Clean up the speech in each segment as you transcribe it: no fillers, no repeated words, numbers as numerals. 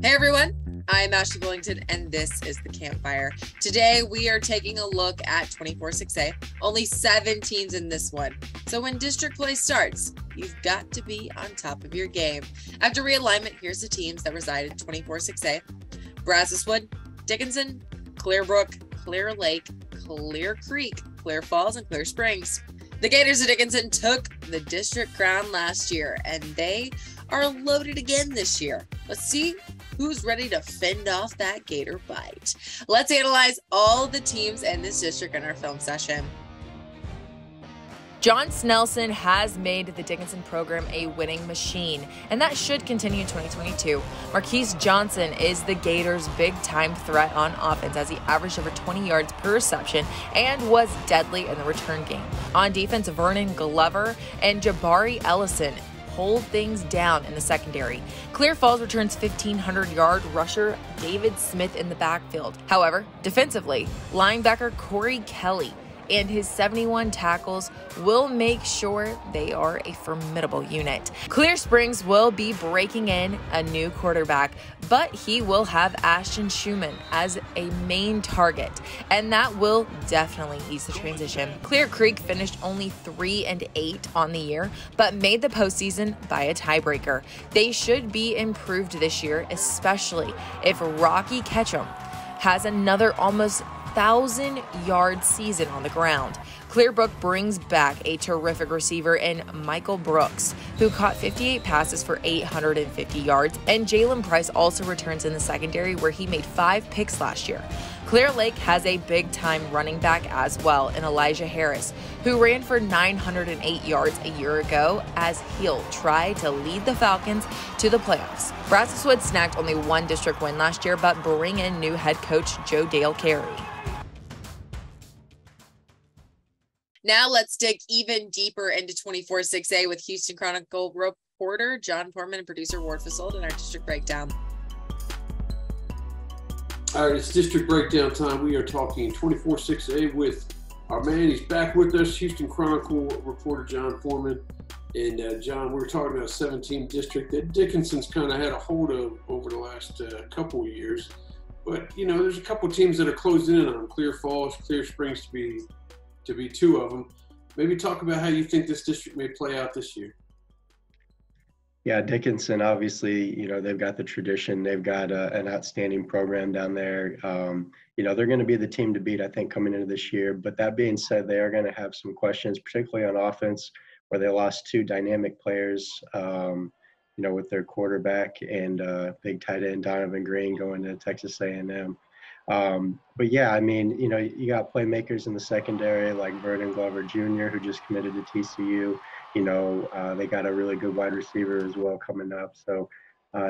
Hey everyone, I'm Ashley Billington and this is the Campfire. Today we are taking a look at 24-6A. Only 7 teams in this one. So when district play starts, you've got to be on top of your game. After realignment, here's the teams that reside in 24-6A. Brazoswood, Dickinson, Clearbrook, Clear Lake, Clear Creek, Clear Falls, and Clear Springs. The Gators of Dickinson took the district crown last year and they are loaded again this year. Let's see who's ready to fend off that Gator bite. Let's analyze all the teams in this district in our film session. John Snelson has made the Dickinson program a winning machine, and that should continue in 2022. Marquise Johnson is the Gators' big-time threat on offense as he averaged over 20 yards per reception and was deadly in the return game. On defense, Vernon Glover and Jabari Ellison hold things down in the secondary. Clear Falls returns 1,500-yard rusher David Smith in the backfield. However, defensively, linebacker Corey Kelly and his 71 tackles will make sure they are a formidable unit. Clear Springs will be breaking in a new quarterback, but he will have Ashton Schumann as a main target, and that will definitely ease the transition. Clear Creek finished only 3-8 on the year, but made the postseason by a tiebreaker. They should be improved this year, especially if Rocky Ketchum has another almost 1,000-yard season on the ground. Clearbrook brings back a terrific receiver in Michael Brooks, who caught 58 passes for 850 yards, and Jalen Price also returns in the secondary where he made 5 picks last year. Clear Lake has a big-time running back as well in Elijah Harris, who ran for 908 yards a year ago as he'll try to lead the Falcons to the playoffs. Brazoswood snagged only 1 district win last year, but bring in new head coach Joe Dale Carey. Now let's dig even deeper into 24-6A with Houston Chronicle reporter John Foreman and producer Ward Fasold in our district breakdown. All right, it's district breakdown time. We are talking 24-6A with our man. He's back with us, Houston Chronicle reporter John Foreman. And John, we were talking about a 17 district that Dickinson's kind of had a hold of over the last couple of years. But, you know, there's a couple of teams that are closing in on Clear Falls, Clear Springs to be 2 of them. Maybe talk about how you think this district may play out this year. Yeah, Dickinson, obviously, you know, they've got the tradition. They've got an outstanding program down there. You know, they're going to be the team to beat, I think, coming into this year. But that being said, they are going to have some questions, particularly on offense, where they lost 2 dynamic players, you know, with their quarterback and big tight end Donovan Green going to Texas A&M. But yeah, I mean, you know, you got playmakers in the secondary like Vernon Glover Jr., who just committed to TCU. You know, they got a really good wide receiver as well coming up. So,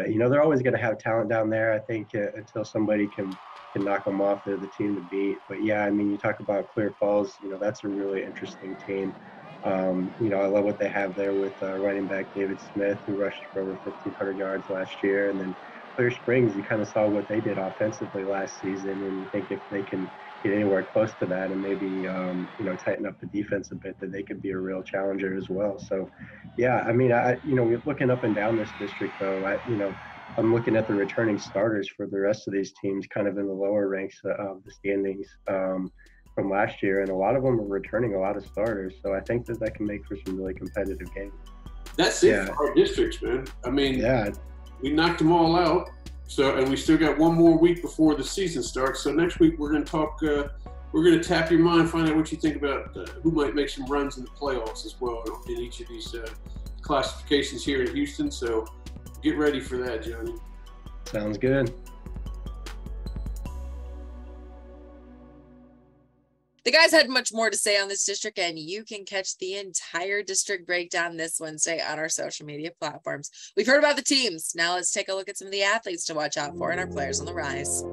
you know, they're always going to have talent down there. I think until somebody can knock them off, they're the team to beat. But yeah, I mean, you talk about Clear Falls, you know, that's a really interesting team. You know, I love what they have there with running back David Smith, who rushed for over 1,500 yards last year. And then Clear Springs, you kind of saw what they did offensively last season, and you think if they can get anywhere close to that and maybe, you know, tighten up the defense a bit, that they could be a real challenger as well. So, yeah, I mean, you know, looking up and down this district, though, you know, I'm looking at the returning starters for the rest of these teams kind of in the lower ranks of the standings from last year, and a lot of them are returning a lot of starters. So I think that can make for some really competitive games. That's it for our districts, man. I mean, yeah. We knocked them all out, and we still got 1 more week before the season starts. So next week we're going to talk. We're going to tap your mind, find out what you think about who might make some runs in the playoffs as well in each of these classifications here in Houston. So get ready for that, Johnny. Sounds good. The guys had much more to say on this district, and you can catch the entire district breakdown this Wednesday on our social media platforms. We've heard about the teams. Now let's take a look at some of the athletes to watch out for and our players on the rise.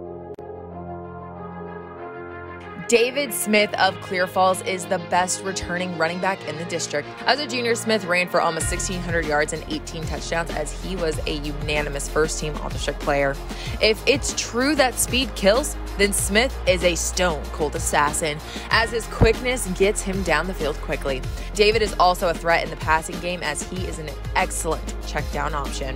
David Smith of Clear Falls is the best returning running back in the district. As a junior, Smith ran for almost 1,600 yards and 18 touchdowns as he was a unanimous first-team All-District player. If it's true that speed kills, then Smith is a stone-cold assassin, as his quickness gets him down the field quickly. David is also a threat in the passing game as he is an excellent check-down option.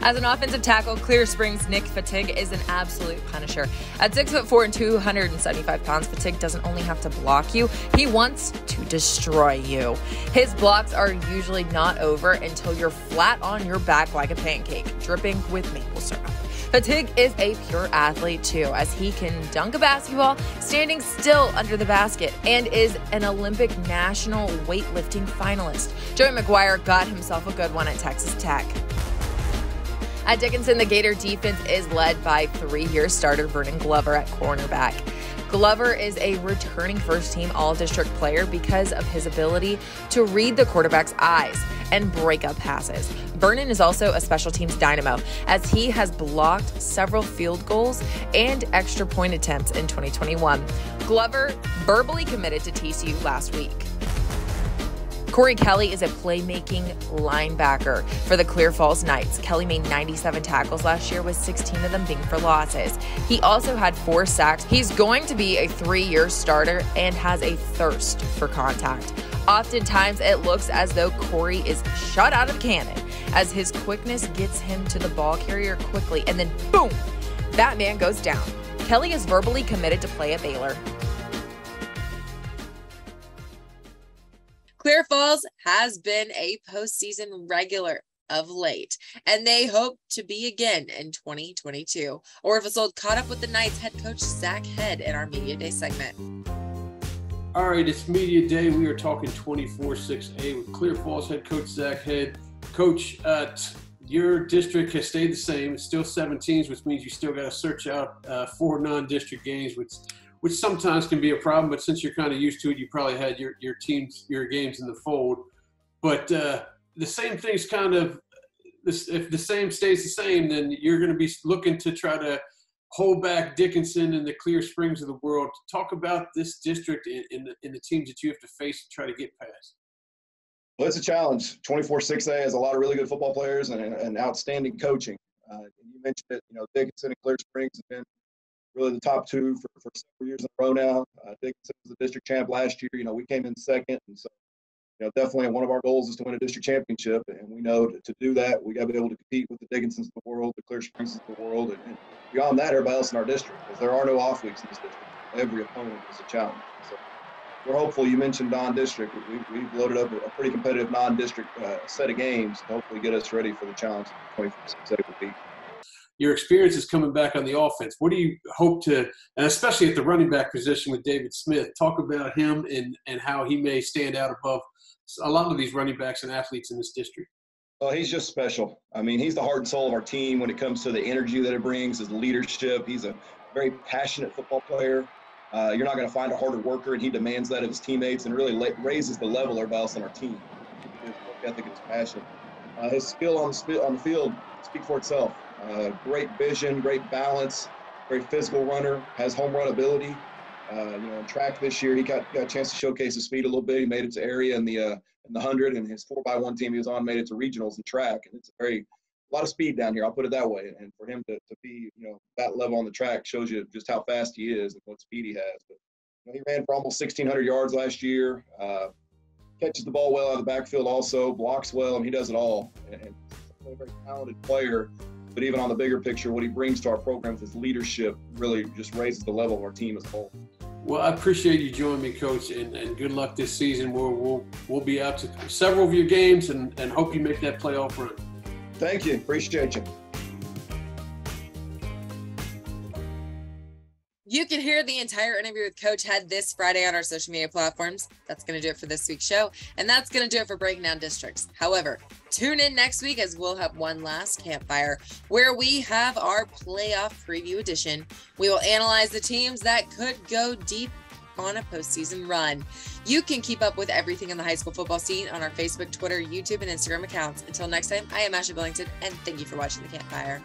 As an offensive tackle, Clear Springs' Nick Fatigue is an absolute punisher. At 6'4" and 275 pounds, Fatigue doesn't only have to block you, he wants to destroy you. His blocks are usually not over until you're flat on your back like a pancake, dripping with maple syrup. Fatigue is a pure athlete too, as he can dunk a basketball standing still under the basket and is an Olympic national weightlifting finalist. Joey McGuire got himself a good one at Texas Tech. At Dickinson, the Gator defense is led by 3-year starter Vernon Glover at cornerback. Glover is a returning first-team all-district player because of his ability to read the quarterback's eyes and break up passes. Vernon is also a special teams dynamo, as he has blocked several field goals and extra point attempts in 2021. Glover verbally committed to TCU last week. Corey Kelly is a playmaking linebacker for the Clear Falls Knights. Kelly made 97 tackles last year, with 16 of them being for losses. He also had 4 sacks. He's going to be a 3-year starter and has a thirst for contact. Oftentimes, it looks as though Corey is shot out of a cannon, as his quickness gets him to the ball carrier quickly, and then boom, that man goes down. Kelly is verbally committed to play at Baylor. Clear Falls has been a postseason regular of late, and they hope to be again in 2022. Orville caught up with the Knights head coach Zach Head in our Media Day segment. All right, it's Media Day. We are talking 24-6A with Clear Falls head coach Zach Head. Coach, your district has stayed the same. It's still 7 teams, which means you still got to search out 4 non-district games, which sometimes can be a problem, but since you're kind of used to it, you probably had your games in the fold. But the same thing's kind of, if the same stays the same, then you're going to be looking to try to hold back Dickinson and the Clear Springs of the world. Talk about this district and the teams that you have to face and try to get past. Well, it's a challenge. 24-6A has a lot of really good football players and outstanding coaching. You mentioned it, Dickinson and Clear Springs have been really the top 2 for several years in a row now. Dickinson was the district champ last year. We came in second. And so, definitely one of our goals is to win a district championship. And we know to do that, we got to be able to compete with the Dickinsons of the world, the Clear Springs of the world, and beyond that, everybody else in our district, because there are no off weeks in this district. Every opponent is a challenge. So we're hopeful. You mentioned non-district. We've loaded up a pretty competitive non-district set of games to hopefully get us ready for the challenge that 24-6A will be. Your experience is coming back on the offense. What do you hope to, and especially at the running back position with David Smith, talk about him and how he may stand out above a lot of these running backs and athletes in this district? Well, he's just special. I mean, he's the heart and soul of our team when it comes to the energy that it brings, his leadership. He's a very passionate football player. You're not going to find a harder worker, and he demands that of his teammates and really raises the level of everybody else on our team. His work ethic and his passion. His skill on the field speaks for itself. Great vision, great balance, very physical runner, has home run ability. In track this year, he got a chance to showcase his speed a little bit. He made it to area in the 100, and his 4x1 team he was on made it to regionals in track. And it's a lot of speed down here, I'll put it that way. And for him to be, that level on the track shows you just how fast he is and what speed he has. But he ran for almost 1,600 yards last year. Catches the ball well out of the backfield also, blocks well, and he does it all. And he's a very talented player. But even on the bigger picture, what he brings to our program with his leadership really just raises the level of our team as a whole. Well, I appreciate you joining me, Coach, and good luck this season. We'll be out to several of your games and hope you make that playoff run. Thank you. Appreciate you. You can hear the entire interview with Coach Head this Friday on our social media platforms. That's going to do it for this week's show, and that's going to do it for Breaking Down Districts. However, tune in next week as we'll have one last Campfire where we have our playoff preview edition. We will analyze the teams that could go deep on a postseason run. You can keep up with everything in the high school football scene on our Facebook, Twitter, YouTube, and Instagram accounts. Until next time, I am Ashley Billington, and thank you for watching the Campfire.